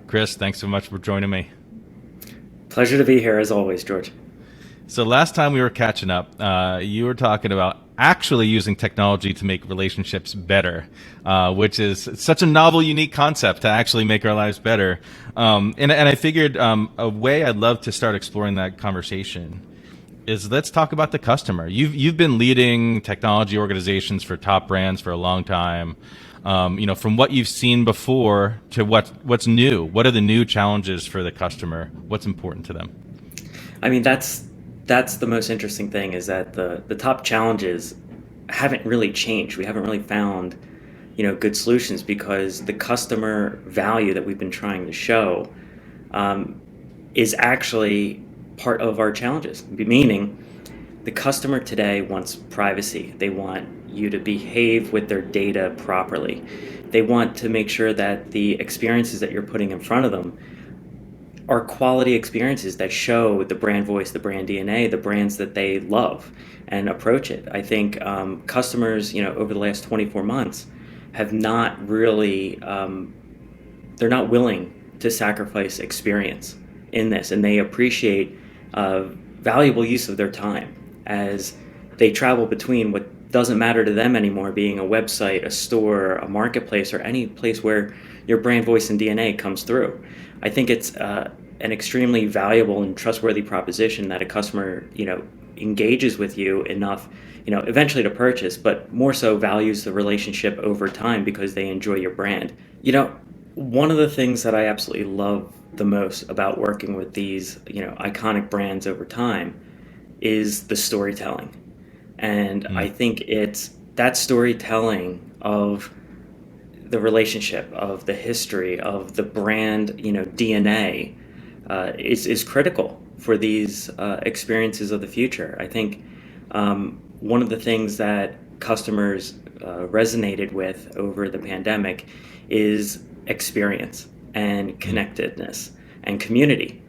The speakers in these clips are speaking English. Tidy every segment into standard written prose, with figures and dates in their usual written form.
Chris, thanks so much for joining me. Pleasure to be here as always, George. So last time we were catching up, you were talking about actually using technology to make relationships better, which is such a novel, unique concept to actually make our lives better. And I figured a way I'd love to start exploring that conversation is let's talk about the customer. You've been leading technology organizations for top brands for a long time. From what you've seen before to what's new. What are the new challenges for the customer? What's important to them? I mean, that's the most interesting thing is that the top challenges haven't really changed. We haven't really found, good solutions because the customer value that we've been trying to show is actually part of our challenges. Meaning, the customer today wants privacy. They want you to behave with their data properly. They want to make sure that the experiences that you're putting in front of them are quality experiences that show the brand voice, the brand DNA, the brands that they love and approach it. I think customers, over the last 24 months have not really, they're not willing to sacrifice experience in this, and they appreciate valuable use of their time as they travel between what doesn't matter to them anymore, being a website, a store, a marketplace, or any place where your brand voice and DNA comes through. I think it's an extremely valuable and trustworthy proposition that a customer, engages with you enough, eventually to purchase, but more so values the relationship over time because they enjoy your brand. One of the things that I absolutely love the most about working with these, iconic brands over time is the storytelling. And I Mm. think it's that storytelling of the relationship, of the history, of the brand, DNA, is critical for these experiences of the future. I think one of the things that customers resonated with over the pandemic is experience and Mm. connectedness and community.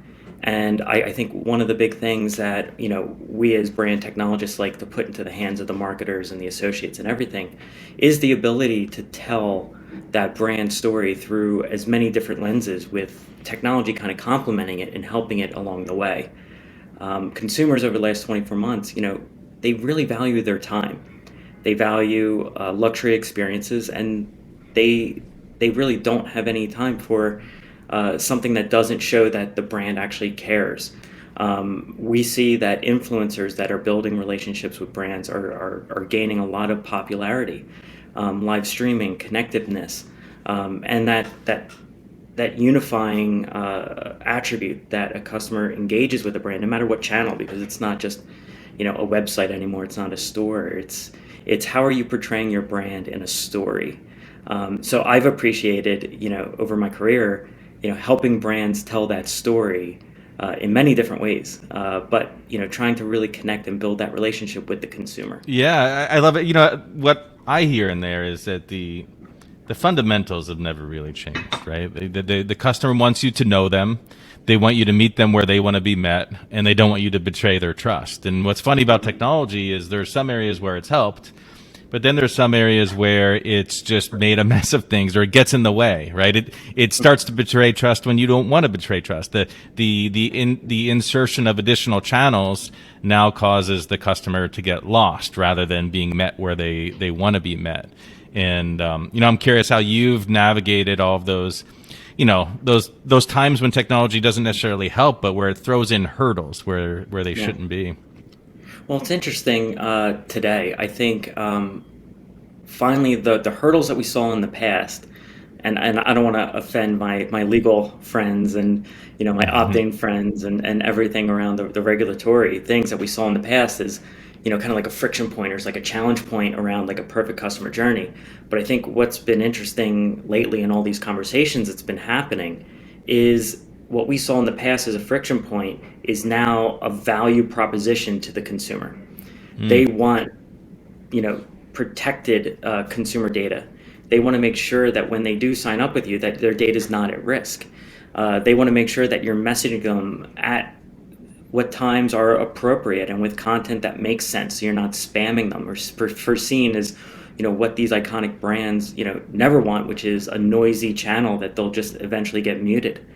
And I think one of the big things that we as brand technologists like to put into the hands of the marketers and the associates and everything is the ability to tell that brand story through as many different lenses with technology kind of complementing it and helping it along the way. Consumers over the last 24 months, they really value their time. They value luxury experiences, and they really don't have any time for something that doesn't show that the brand actually cares. We see that influencers that are building relationships with brands are gaining a lot of popularity, live streaming, connectedness, and that unifying attribute that a customer engages with a brand, no matter what channel, because it's not just a website anymore. It's not a store. It's how are you portraying your brand in a story. So I've appreciated over my career helping brands tell that story in many different ways, but trying to really connect and build that relationship with the consumer. Yeah, I love it. What I hear in there is that the fundamentals have never really changed, right? The customer wants you to know them. They want you to meet them where they want to be met, and they don't want you to betray their trust. And what's funny about technology is there are some areas where it's helped, but then there's some areas where it's just made a mess of things, or it gets in the way, right? It starts to betray trust when you don't want to betray trust. The insertion of additional channels now causes the customer to get lost rather than being met where they want to be met. And I'm curious how you've navigated all of those, those times when technology doesn't necessarily help, but where it throws in hurdles where they Yeah. shouldn't be. Well, it's interesting today. I think finally the hurdles that we saw in the past, and I don't want to offend my legal friends and my opt-in friends and everything around the regulatory things that we saw in the past is kind of like a friction point or it's like a challenge point around like a perfect customer journey. But I think what's been interesting lately in all these conversations that's been happening is what we saw in the past as a friction point is now a value proposition to the consumer. They Mm. want protected consumer data. They want to make sure that when they do sign up with you, that their data is not at risk. They want to make sure that you're messaging them at what times are appropriate and with content that makes sense. So you're not spamming them or foreseen as what these iconic brands, never want, which is a noisy channel that they'll just eventually get muted.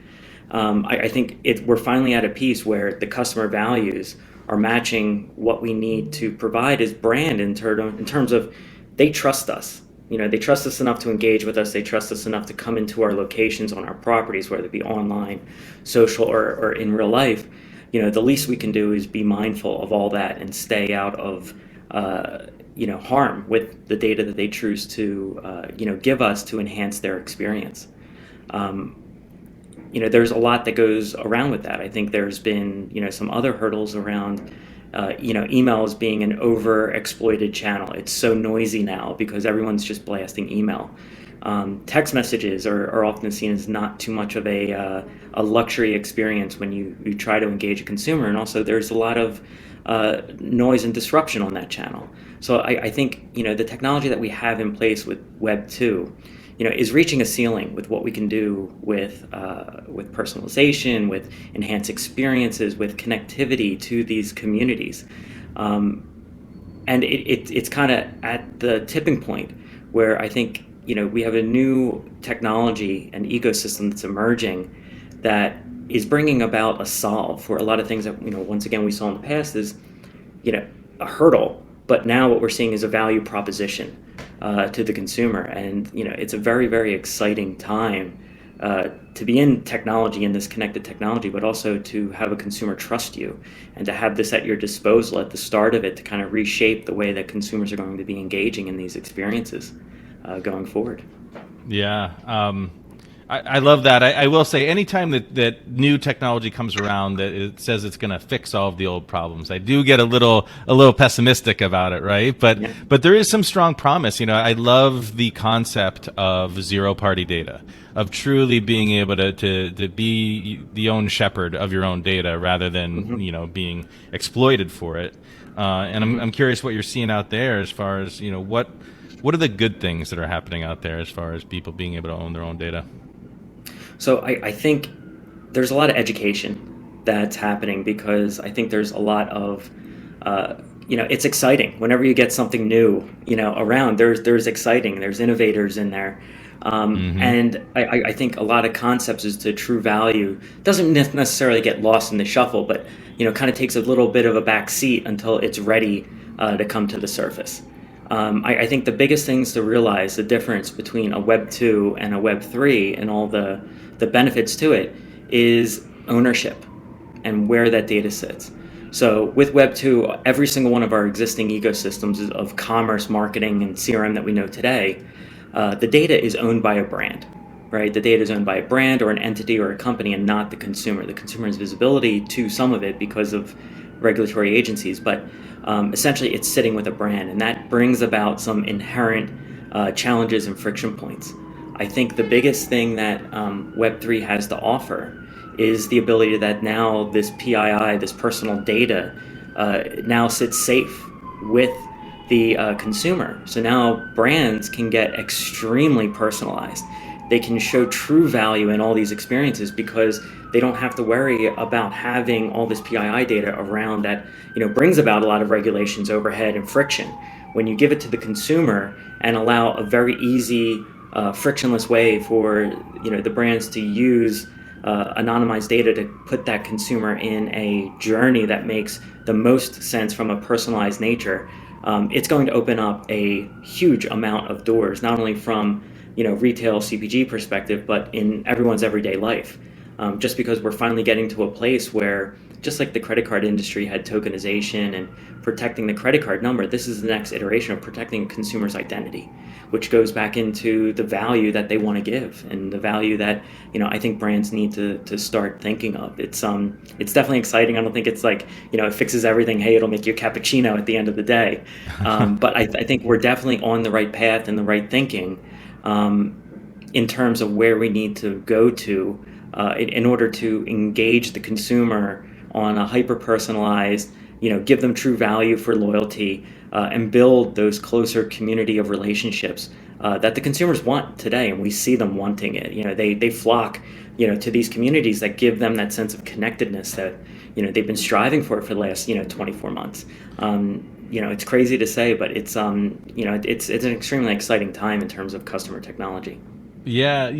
I think we're finally at a piece where the customer values are matching what we need to provide as brand in terms of they trust us. They trust us enough to engage with us. They trust us enough to come into our locations on our properties, whether it be online, social, or in real life. The least we can do is be mindful of all that and stay out of harm with the data that they choose to give us to enhance their experience. There's a lot that goes around with that. I think there's been some other hurdles around email as being an over-exploited channel. It's so noisy now because everyone's just blasting email. Text messages are often seen as not too much of a luxury experience when you try to engage a consumer, and also there's a lot of noise and disruption on that channel. So I think the technology that we have in place with Web 2 is reaching a ceiling with what we can do with personalization, with enhanced experiences, with connectivity to these communities. And it's kind of at the tipping point where I think we have a new technology and ecosystem that's emerging that is bringing about a solve for a lot of things that once again we saw in the past is a hurdle, but now what we're seeing is a value proposition to the consumer, and it's a very, very exciting time to be in technology, in this connected technology, but also to have a consumer trust you and to have this at your disposal at the start of it to kind of reshape the way that consumers are going to be engaging in these experiences going forward. Yeah. I love that. I will say, anytime that new technology comes around that it says it's going to fix all of the old problems, I do get a little pessimistic about it, right? But there is some strong promise. I love the concept of zero-party data, of truly being able to be the own shepherd of your own data rather than being exploited for it. And I'm curious what you're seeing out there as far as what are the good things that are happening out there as far as people being able to own their own data. So I think there's a lot of education that's happening because I think there's a lot of, it's exciting whenever you get something new, around. There's exciting, there's innovators in there. And I think a lot of concepts as to true value doesn't necessarily get lost in the shuffle, but, kind of takes a little bit of a back seat until it's ready to come to the surface. I think the biggest things to realize, the difference between a Web 2 and a Web 3 and all the benefits to it, is ownership and where that data sits. So with Web 2, every single one of our existing ecosystems of commerce, marketing, and CRM that we know today, the data is owned by a brand, right? The data is owned by a brand or an entity or a company and not the consumer. The consumer has visibility to some of it because of regulatory agencies, but essentially it's sitting with a brand, and that brings about some inherent challenges and friction points. I think the biggest thing that Web3 has to offer is the ability that now this PII, this personal data, now sits safe with the consumer. So now brands can get extremely personalized. They can show true value in all these experiences because they don't have to worry about having all this PII data around that, brings about a lot of regulations, overhead, and friction. When you give it to the consumer and allow a very easy, frictionless way for the brands to use anonymized data to put that consumer in a journey that makes the most sense from a personalized nature, it's going to open up a huge amount of doors, not only from retail CPG perspective, but in everyone's everyday life. Just because we're finally getting to a place where, just like the credit card industry had tokenization and protecting the credit card number, this is the next iteration of protecting consumers' identity, which goes back into the value that they want to give and the value that I think brands need to start thinking of. It's definitely exciting. I don't think it's like it fixes everything. Hey, it'll make you a cappuccino at the end of the day. But I think we're definitely on the right path and the right thinking in terms of where we need to go to in order to engage the consumer on a hyper-personalized, give them true value for loyalty, and build those closer community of relationships that the consumers want today, and we see them wanting it. They flock, to these communities that give them that sense of connectedness that they've been striving for the last 24 months. it's crazy to say, but it's an extremely exciting time in terms of customer technology. Yeah,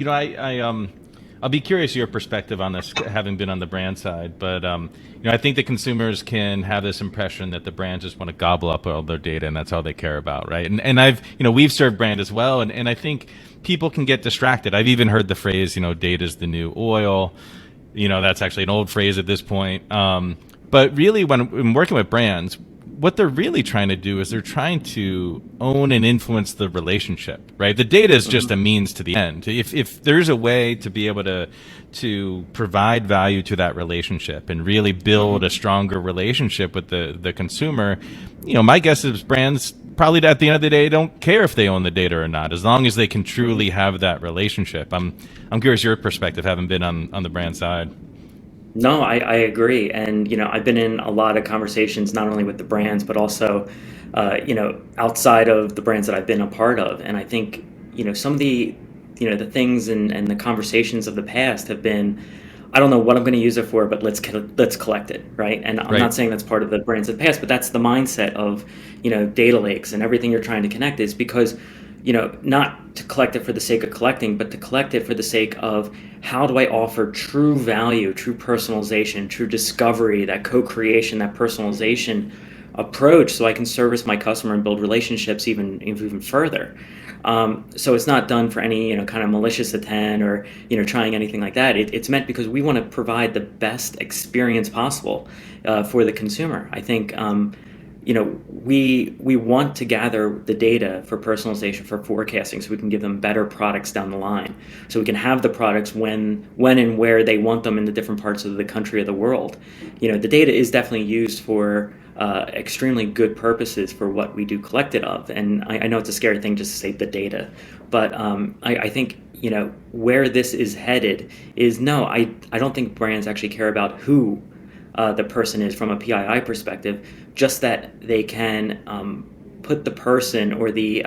I'll be curious your perspective on this, having been on the brand side. But I think the consumers can have this impression that the brands just want to gobble up all their data, and that's all they care about, right? And we've served brand as well, and I think people can get distracted. I've even heard the phrase, data is the new oil. That's actually an old phrase at this point. But really, when working with brands, what they're really trying to do is they're trying to own and influence the relationship, right? The data is just a means to the end. If there's a way to be able to provide value to that relationship and really build a stronger relationship with the consumer, my guess is brands probably at the end of the day don't care if they own the data or not, as long as they can truly have that relationship. I'm curious your perspective, having been on the brand side. No, I agree. And, I've been in a lot of conversations, not only with the brands, but also, outside of the brands that I've been a part of. And I think, some of the things and the conversations of the past have been, I don't know what I'm going to use it for, but let's collect it, right? And I'm Right. not saying that's part of the brands of the past, but that's the mindset of, data lakes and everything you're trying to connect is because, not to collect it for the sake of collecting, but to collect it for the sake of how do I offer true value, true personalization, true discovery, that co-creation, that personalization approach, so I can service my customer and build relationships even further. So it's not done for any kind of malicious intent or trying anything like that. It's meant because we want to provide the best experience possible for the consumer. I think we want to gather the data for personalization, for forecasting, so we can give them better products down the line. So we can have the products when and where they want them in the different parts of the country or the world. The data is definitely used for extremely good purposes for what we do collect it of. And I know it's a scary thing just to say the data, but I think where this is headed is no, I don't think brands actually care about who the person is from a PII perspective, just that they can put the person or the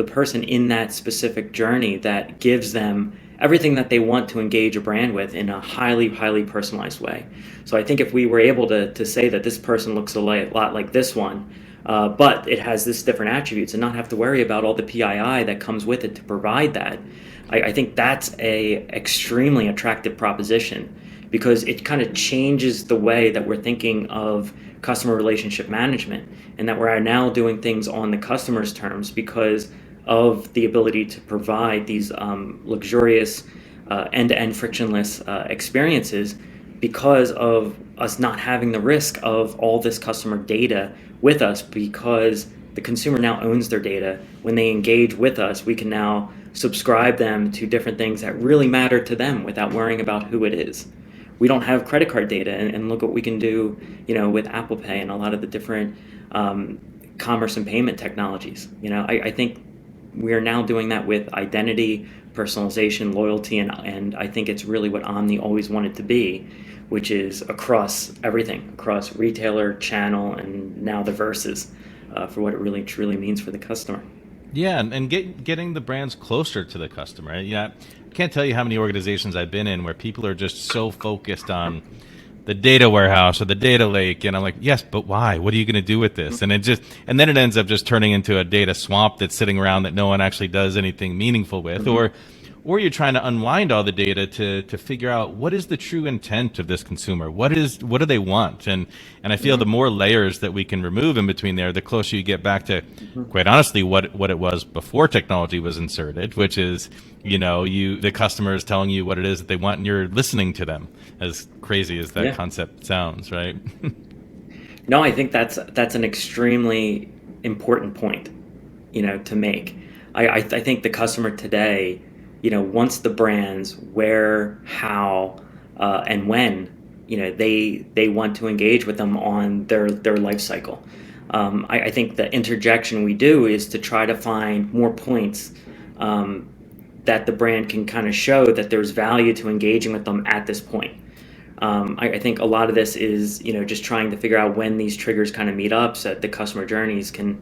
person in that specific journey that gives them everything that they want to engage a brand with in a highly personalized way. So I think if we were able to say that this person looks a lot like this one, but it has this different attributes, and not have to worry about all the PII that comes with it to provide that, I think that's a extremely attractive proposition, because it kind of changes the way that we're thinking of customer relationship management, and that we're now doing things on the customer's terms because of the ability to provide these luxurious, end-to-end frictionless experiences, because of us not having the risk of all this customer data with us, because the consumer now owns their data. When they engage with us, we can now subscribe them to different things that really matter to them without worrying about who it is. We don't have credit card data, and look what we can do, with Apple Pay and a lot of the different commerce and payment technologies. I think we are now doing that with identity, personalization, loyalty, and I think it's really what Omni always wanted to be, which is across everything, across retailer, channel, and now the verses, for what it really truly means for the customer. Yeah, and getting the brands closer to the customer. I can't tell you how many organizations I've been in where people are just so focused on the data warehouse or the data lake, and I'm like, yes, but why? What are you going to do with this? And then it ends up just turning into a data swamp that's sitting around that no one actually does anything meaningful with, or you're trying to unwind all the data to figure out what is the true intent of this consumer. What do they want? And I feel the more layers that we can remove in between there, the closer you get back to, quite honestly, what it was before technology was inserted, which is, the customer is telling you what it is that they want, and you're listening to them. As crazy as that concept sounds, right? No, I think that's an extremely important point, to make. I think the customer today, wants the brands where, how, and when, they want to engage with them on their life cycle. I think the interjection we do is to try to find more points that the brand can kind of show that there's value to engaging with them at this point. I think a lot of this is, just trying to figure out when these triggers kind of meet up so that the customer journeys can,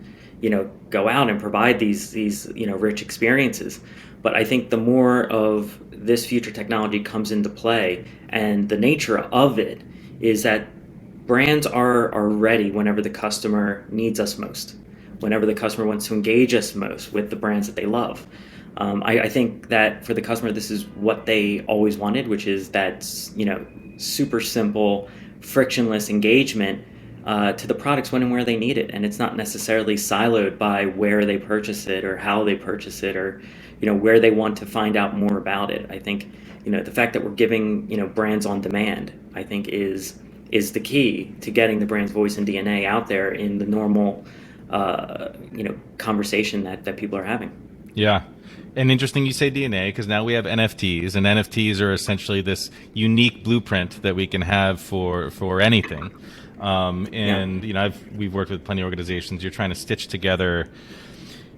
go out and provide these rich experiences. But I think the more of this future technology comes into play, and the nature of it is that brands are ready whenever the customer needs us most, whenever the customer wants to engage us most with the brands that they love. I think that for the customer, this is what they always wanted, which is that, super simple, frictionless engagement to the products when and where they need it, and it's not necessarily siloed by where they purchase it or how they purchase it, or where they want to find out more about it. I think the fact that we're giving brands on demand, I think is the key to getting the brand's voice and DNA out there in the normal conversation that people are having. Yeah. And interesting you say DNA, because now we have NFTs, and NFTs are essentially this unique blueprint that we can have for anything. And we've worked with plenty of organizations. You're trying to stitch together,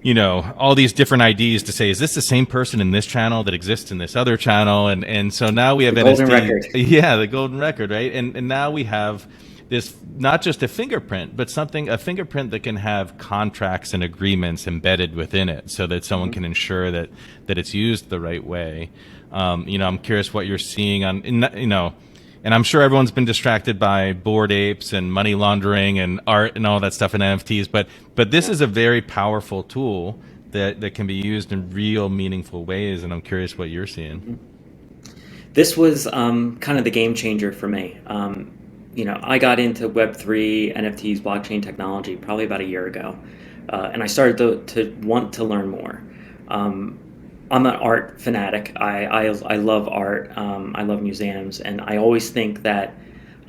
all these different IDs to say, is this the same person in this channel that exists in this other channel? And so now we have The NFTs. golden record. Yeah, the golden record, right? And now we have this, not just a fingerprint, but a fingerprint that can have contracts and agreements embedded within it, so that someone can ensure that it's used the right way. I'm curious what you're seeing and I'm sure everyone's been distracted by Bored Apes and money laundering and art and all that stuff in NFTs, but this is a very powerful tool that can be used in real meaningful ways, and I'm curious what you're seeing. This was kind of the game changer for me. I got into Web3, NFTs, blockchain technology probably about a year ago, and I started to want to learn more. I'm an art fanatic. I love art. I love museums, and I always think that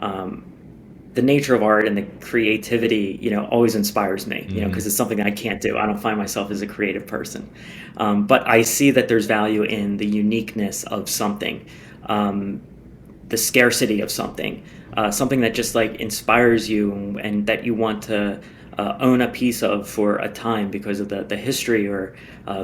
the nature of art and the creativity, always inspires me. Because it's something that I can't do. I don't find myself as a creative person, but I see that there's value in the uniqueness of something, the scarcity of something, something that just like inspires you and that you want to own a piece of for a time because of the history or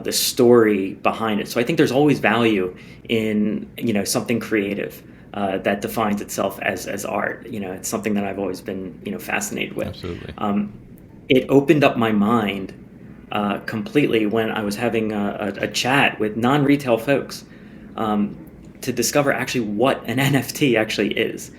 the story behind it. So I think there's always value in something creative that defines itself as art. It's something that I've always been fascinated with. Absolutely. It opened up my mind completely when I was having a chat with non-retail folks to discover actually what an NFT actually is.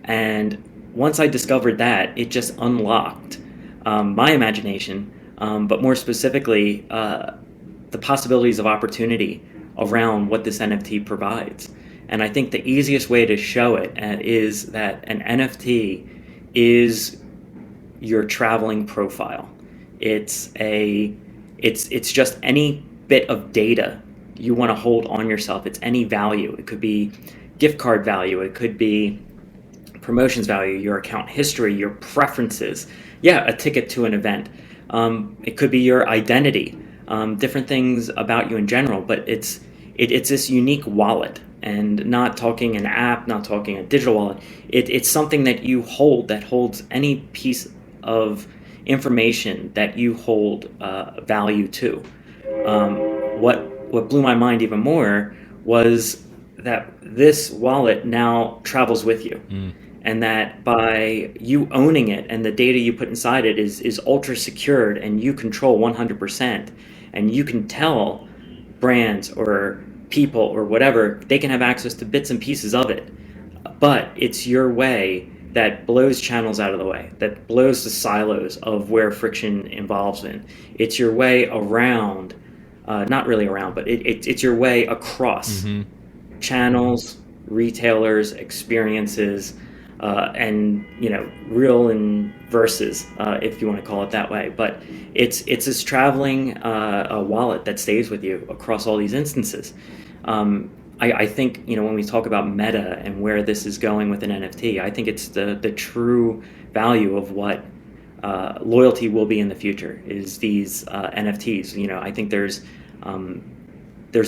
And once I discovered that, it just unlocked my imagination, but more specifically, the possibilities of opportunity around what this NFT provides. And I think the easiest way to show it is that an NFT is your traveling profile. It's just any bit of data you want to hold on yourself. It's any value. It could be gift card value. It could be promotions value, your account history, your preferences. Yeah, a ticket to an event. It could be your identity, different things about you in general. But it's this unique wallet, and not talking an app, not talking a digital wallet. It's something that you hold that holds any piece of information that you hold value to. What blew my mind even more was that this wallet now travels with you. And that by you owning it and the data you put inside it is ultra secured, and you control 100%, and you can tell brands or people or whatever, they can have access to bits and pieces of it. But it's your way that blows channels out of the way, that blows the silos of where friction involves in. It's your way around, not really around, but it's your way across channels, retailers, experiences, and real and versus, if you want to call it that way. But it's this traveling wallet that stays with you across all these instances. I think when we talk about meta and where this is going with an NFT, I think it's the true value of what loyalty will be in the future is these NFTs. I think there's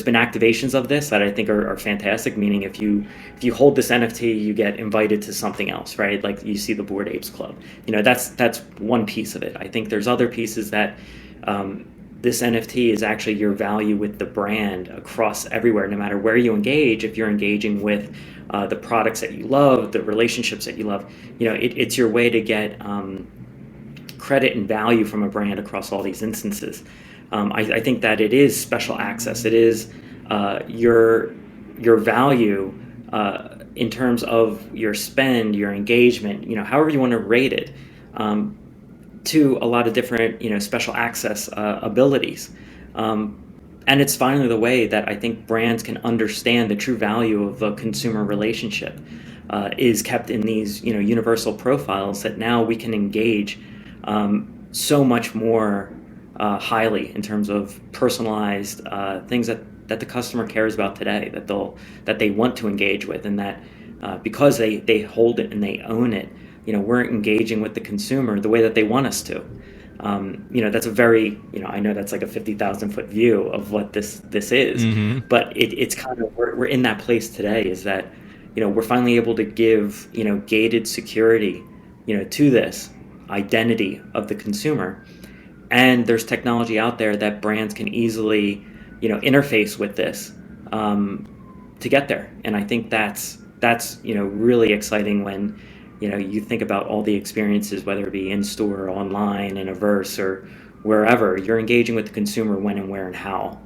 been activations of this that I think are fantastic. Meaning, if you hold this NFT, you get invited to something else, right? Like you see the Bored Apes Club. That's one piece of it. I think there's other pieces that this NFT is actually your value with the brand across everywhere, no matter where you engage. If you're engaging with the products that you love, the relationships that you love, it's your way to get credit and value from a brand across all these instances. I think that it is special access. It is your value in terms of your spend, your engagement, however you want to rate it, um, to a lot of different, special access abilities. Um, and it's finally the way that I think brands can understand the true value of a consumer relationship, is kept in these, universal profiles that now we can engage so much more highly in terms of personalized things that the customer cares about today, that they want to engage with, and that because they hold it and they own it, we're engaging with the consumer the way that they want us to. That's a very, I know that's like a 50,000 foot view of what this is, Hmm. but it's kind of, we're in that place today, is that, we're finally able to give, gated security, to this identity of the consumer. And there's technology out there that brands can easily, interface with this to get there. And I think that's really exciting when you think about all the experiences, whether it be in store or online, in a verse, or wherever you're engaging with the consumer, when and where and how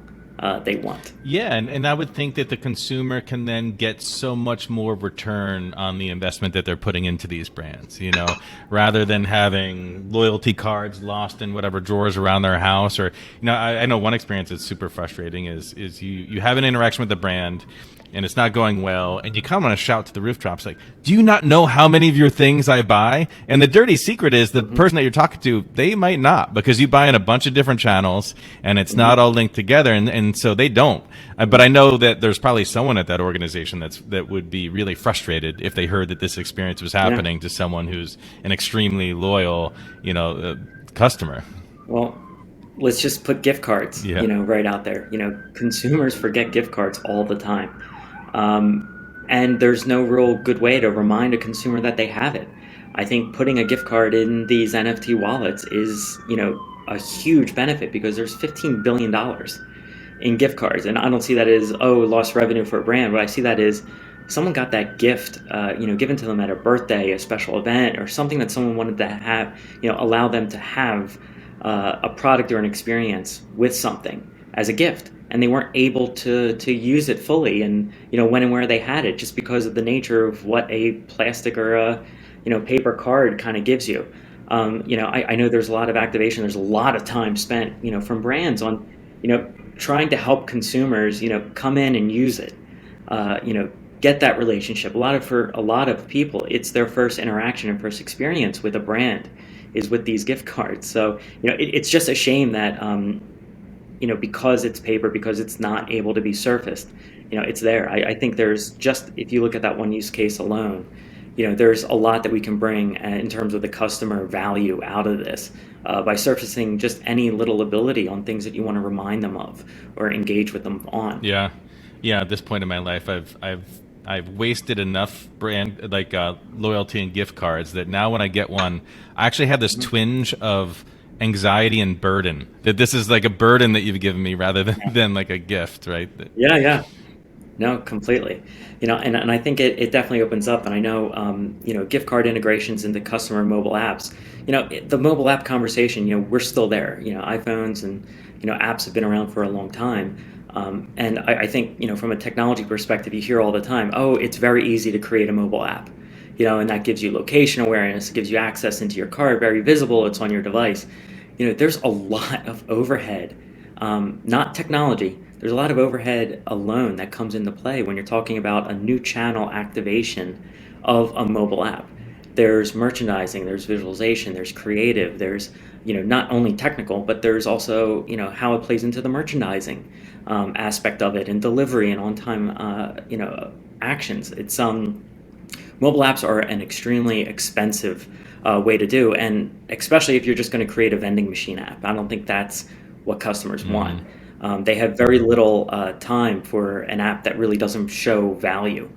they want. Yeah, and I would think that the consumer can then get so much more return on the investment that they're putting into these brands, rather than having loyalty cards lost in whatever drawers around their house. Or, I know one experience that's super frustrating is you have an interaction with the brand and it's not going well, and you kind of want to shout to the rooftops, like, do you not know how many of your things I buy? And the dirty secret is the Hmm. person that you're talking to, they might not, because you buy in a bunch of different channels and it's not Hmm. all linked together, and so they don't. But I know that there's probably someone at that organization that would be really frustrated if they heard that this experience was Yeah. happening to someone who's an extremely loyal, customer. Well, let's just put gift cards, Yeah. right out there. Consumers forget gift cards all the time. And there's no real good way to remind a consumer that they have it. I think putting a gift card in these NFT wallets is, a huge benefit, because there's $15 billion in gift cards. And I don't see that as, oh, lost revenue for a brand. What I see that is someone got that gift, given to them at a birthday, a special event, or something that someone wanted to have, allow them to have a product or an experience with something as a gift. And they weren't able to use it fully, and when and where they had it, just because of the nature of what a plastic or a paper card kind of gives you. I know there's a lot of activation. There's a lot of time spent, from brands on, trying to help consumers, come in and use it, uh, you know, get that relationship. For a lot of people, it's their first interaction and first experience with a brand is with these gift cards. So, it's just a shame that, because it's paper, because it's not able to be surfaced, it's there. I think there's just, if you look at that one use case alone, there's a lot that we can bring in terms of the customer value out of this, by surfacing just any little ability on things that you want to remind them of or engage with them on. Yeah, yeah. At this point in my life, I've wasted enough brand like loyalty and gift cards that now when I get one, I actually have this Mhm. twinge of anxiety and burden. That this is like a burden that you've given me rather than, Yeah. than like a gift, right? Yeah, yeah. No, completely. And I think it definitely opens up. And I know, gift card integrations into customer mobile apps. The mobile app conversation. We're still there. iPhones and apps have been around for a long time. And I think, from a technology perspective, you hear all the time, oh, it's very easy to create a mobile app. And that gives you location awareness, it gives you access into your card, very visible, it's on your device. There's a lot of overhead, not technology. There's a lot of overhead alone that comes into play when you're talking about a new channel activation of a mobile app. There's merchandising, there's visualization, there's creative, there's not only technical, but there's also how it plays into the merchandising aspect of it, and delivery and on-time actions. It's Mobile apps are an extremely expensive way to do, and especially if you're just going to create a vending machine app. I don't think that's what customers want. Mm. They have very little time for an app that really doesn't show value.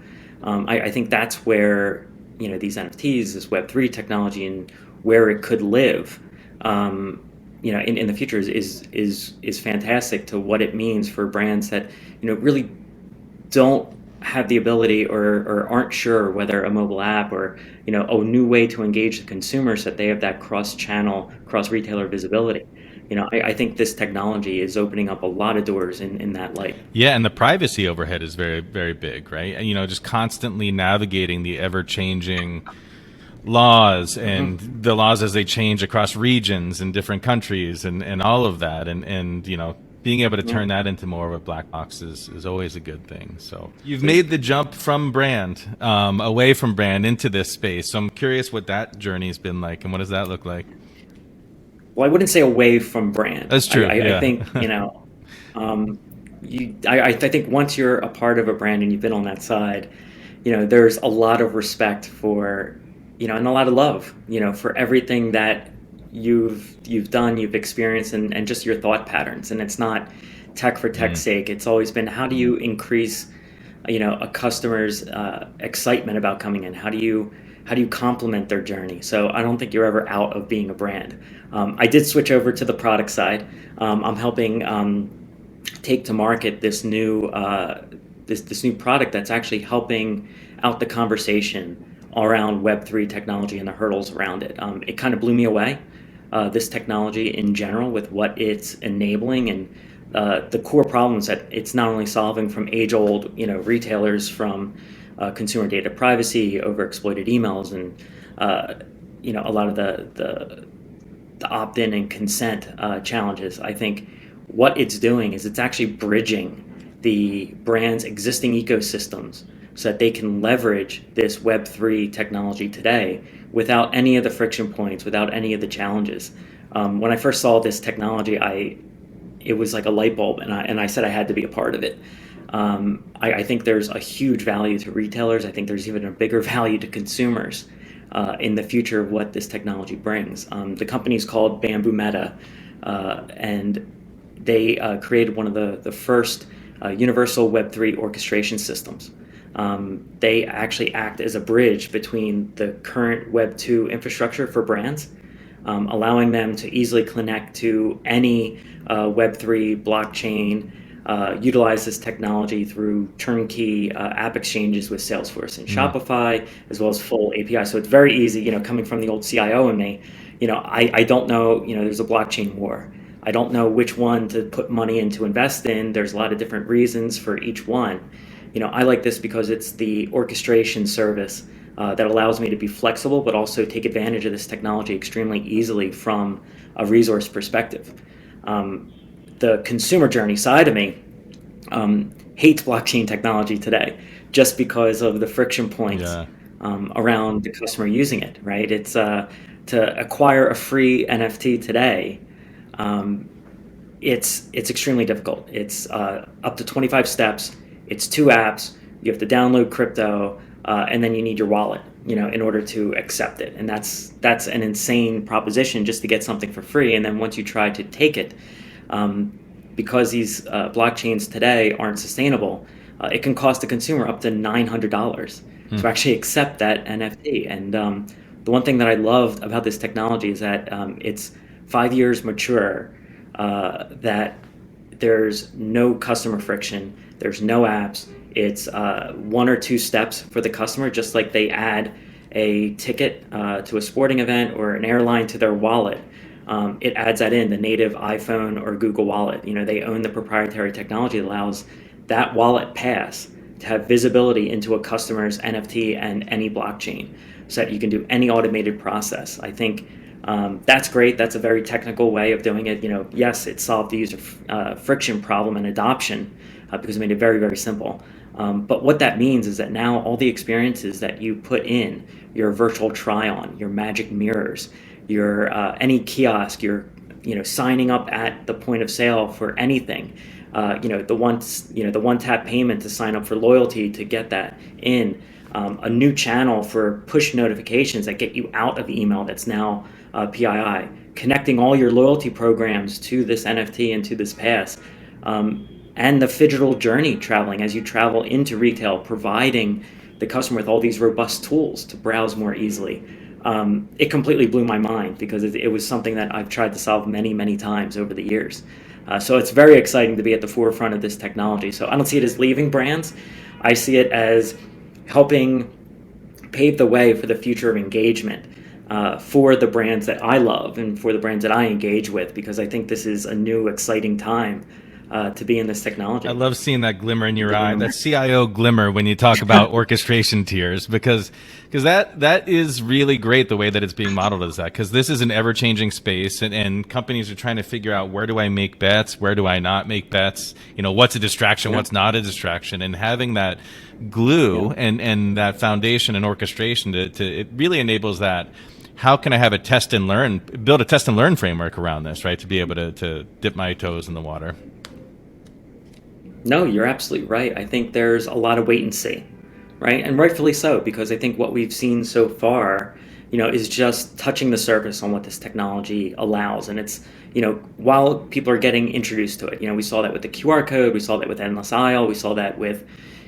I think that's where these NFTs, this Web3 technology, and where it could live, in the future is fantastic to what it means for brands that really don't have the ability, or aren't sure whether a mobile app, or a new way to engage the consumers, that they have that cross channel, cross retailer visibility. I think this technology is opening up a lot of doors in that light. Yeah, and the privacy overhead is very, very big, right? And, just constantly navigating the ever-changing laws and Hmm. the laws as they change across regions and different countries and all of that. And being able to Yeah. turn that into more of a black box is always a good thing. So you've There's made the jump from brand, away from brand into this space. So I'm curious what that journey's been like and what does that look like? Well, I wouldn't say away from brand. That's true. I Yeah. think, um, I think once you're a part of a brand and you've been on that side, there's a lot of respect for, and a lot of love, for everything that you've done, you've experienced, and just your thought patterns. And it's not tech for tech's sake. It's always been, how do you increase, a customer's excitement about coming in? How do you complement their journey? So I don't think you're ever out of being a brand. I did switch over to the product side. I'm helping take to market this new this new product that's actually helping out the conversation around Web3 technology and the hurdles around it. It kind of blew me away. This technology in general, with what it's enabling, and the core problems that it's not only solving, from age-old, retailers, from consumer data privacy, overexploited emails, and a lot of the opt-in and consent challenges. I think what it's doing is it's actually bridging the brand's existing ecosystems so that they can leverage this Web3 technology today without any of the friction points, without any of the challenges. When I first saw this technology, it was like a light bulb, and I said I had to be a part of it. I think there's a huge value to retailers. I think there's even a bigger value to consumers in the future of what this technology brings. The company is called BambuMeta, and they created one of the first universal Web3 orchestration systems. They actually act as a bridge between the current Web2 infrastructure for brands, allowing them to easily connect to any Web3 blockchain, utilize this technology through turnkey app exchanges with Salesforce and Shopify, as well as full API. So it's very easy, coming from the old CIO in me, I don't know, there's a blockchain war. I don't know which one to put money in to invest in. There's a lot of different reasons for each one. I like this because it's the orchestration service that allows me to be flexible, but also take advantage of this technology extremely easily from a resource perspective. The consumer journey side of me hates blockchain technology today, just because of the friction points Yeah. around the customer using it, right? It's to acquire a free NFT today. It's extremely difficult. It's up to 25 steps. It's 2 apps. You have to download crypto, and then you need your wallet, in order to accept it. And that's an insane proposition, just to get something for free. And then once you try to take it, because these blockchains today aren't sustainable, it can cost a consumer up to $900 to actually accept that NFT. And the one thing that I loved about this technology is that it's 5 years mature, that there's no customer friction, there's no apps. It's 1 or 2 steps for the customer, just like they add a ticket to a sporting event or an airline to their wallet. It adds that in, the native iPhone or Google Wallet. They own the proprietary technology that allows that wallet pass to have visibility into a customer's NFT and any blockchain, so that you can do any automated process. I think that's great. That's a very technical way of doing it. Yes, it solved the user friction problem and adoption, because it made it very, very simple. But what that means is that now all the experiences that you put in, your virtual try-on, your magic mirrors, your any kiosk, your signing up at the point of sale for anything, the one tap payment to sign up for loyalty to get that in, a new channel for push notifications that get you out of email that's now PII, connecting all your loyalty programs to this NFT and to this pass, and the phygital journey traveling as you travel into retail, providing the customer with all these robust tools to browse more easily. It completely blew my mind, because it was something that I've tried to solve many, many times over the years. So it's very exciting to be at the forefront of this technology. So I don't see it as leaving brands. I see it as helping pave the way for the future of engagement. for the brands that I love and for the brands that I engage with, because I think this is a new, exciting time to be in this I technology. love seeing that glimmer in your The eye, room. that CIO glimmer when you talk about orchestration tiers, because that is really great the way that it's being modeled as that, because this is an ever changing space, and companies are trying to figure out, where do I make bets, where do I not make bets, what's a distraction, Yeah. what's not a distraction, and having that glue Yeah. and that foundation and orchestration to it really enables that. How can I have a test and learn, build a test and learn framework around this, right? To be able to dip my toes in the water. No, you're absolutely right. I think there's a lot of wait and see, right? And rightfully so, because I think what we've seen so far, is just touching the surface on what this technology allows. And it's, while people are getting introduced to it, we saw that with the QR code, we saw that with Endless Aisle, we saw that with,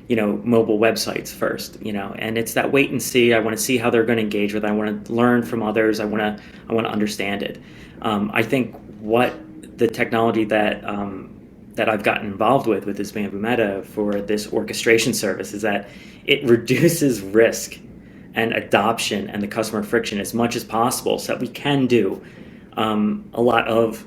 mobile websites first, and it's that wait and see. I want to see how they're going to engage with it. I want to learn from others. I want to understand it. I think what the technology that I've gotten involved with this BambuMeta for this orchestration service is that it reduces risk and adoption and the customer friction as much as possible, so that we can do a lot of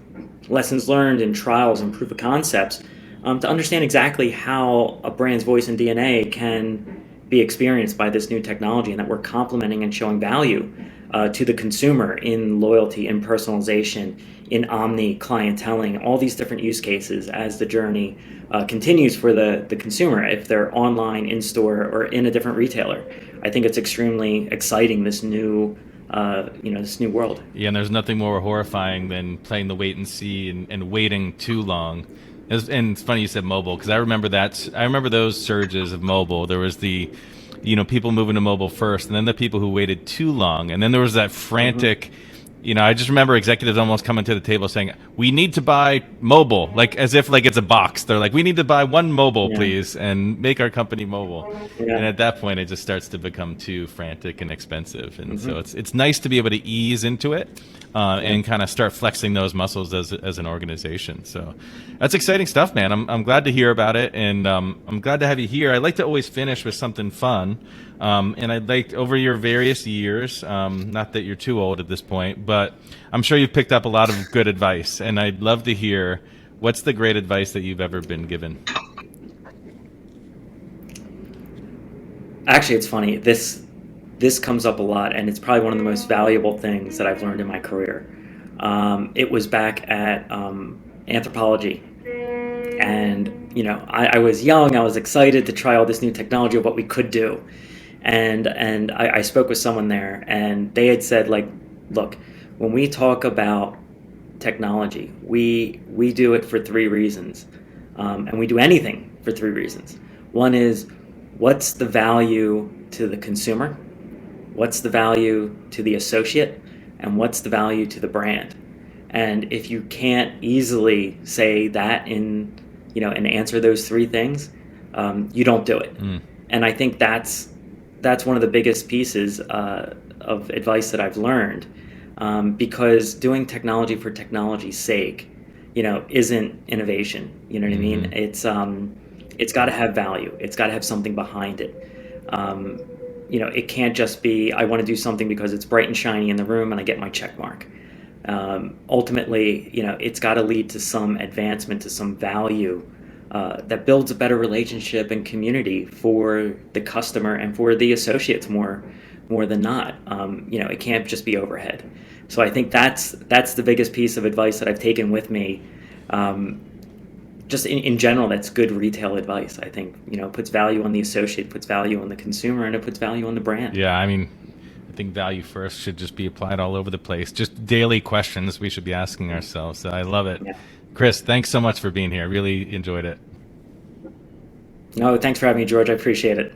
lessons learned and trials and proof of concepts to understand exactly how a brand's voice and DNA can be experienced by this new technology, and that we're complementing and showing value to the consumer in loyalty, in personalization, in omni clienteling, all these different use cases as the journey continues for the consumer, if they're online, in store, or in a different retailer. I think it's extremely exciting, this new this new world. Yeah, and there's nothing more horrifying than playing the wait and see and waiting too long. And it's funny you said mobile, because I remember that. I remember those surges of mobile. There was the, people moving to mobile first, and then the people who waited too long, and then there was that frantic. I just remember executives almost coming to the table saying, "We need to buy mobile," like as if like it's a box. They're like, "We need to buy one mobile, Yeah, please, and make our company mobile." And yeah. at that point, it just starts to become too frantic and expensive. And so Hmm. it's nice to be able to ease into it Yeah. and kind of start flexing those muscles as an organization. So that's exciting stuff, man. I'm glad to hear about it, and I'm glad to have you here. I like to always finish with something fun. And I'd like, over your various years, not that you're too old at this point, but I'm sure you've picked up a lot of good advice. And I'd love to hear, what's the great advice that you've ever been given? Actually, it's funny. This comes up a lot, and it's probably one of the most valuable things that I've learned in my career. It was back at anthropology, and I was young. I was excited to try all this new technology of what we could do, and I spoke with someone there, and they had said, like, look, when we talk about technology, we do it for three reasons, and we do anything for three reasons. One is, what's the value to the consumer? What's the value to the associate? And what's the value to the brand? And if you can't easily say that and answer those three things, you don't do it. And I think that's one of the biggest pieces of advice that I've learned, because doing technology for technology's sake, isn't innovation. You know what I mean? It's got to have value. It's got to have something behind it. It can't just be, I want to do something because it's bright and shiny in the room and I get my check mark. Ultimately, it's got to lead to some advancement, to some value that builds a better relationship and community for the customer and for the associates more than not. It can't just be overhead. So I think that's the biggest piece of advice that I've taken with me. Just in general, that's good retail advice. I think, puts value on the associate, puts value on the consumer, and it puts value on the brand. Yeah, I mean, I think value first should just be applied all over the place. Just daily questions we should be asking ourselves. So I love it. Yeah. Chris, thanks so much for being here. I really enjoyed it. No, thanks for having me, George. I appreciate it.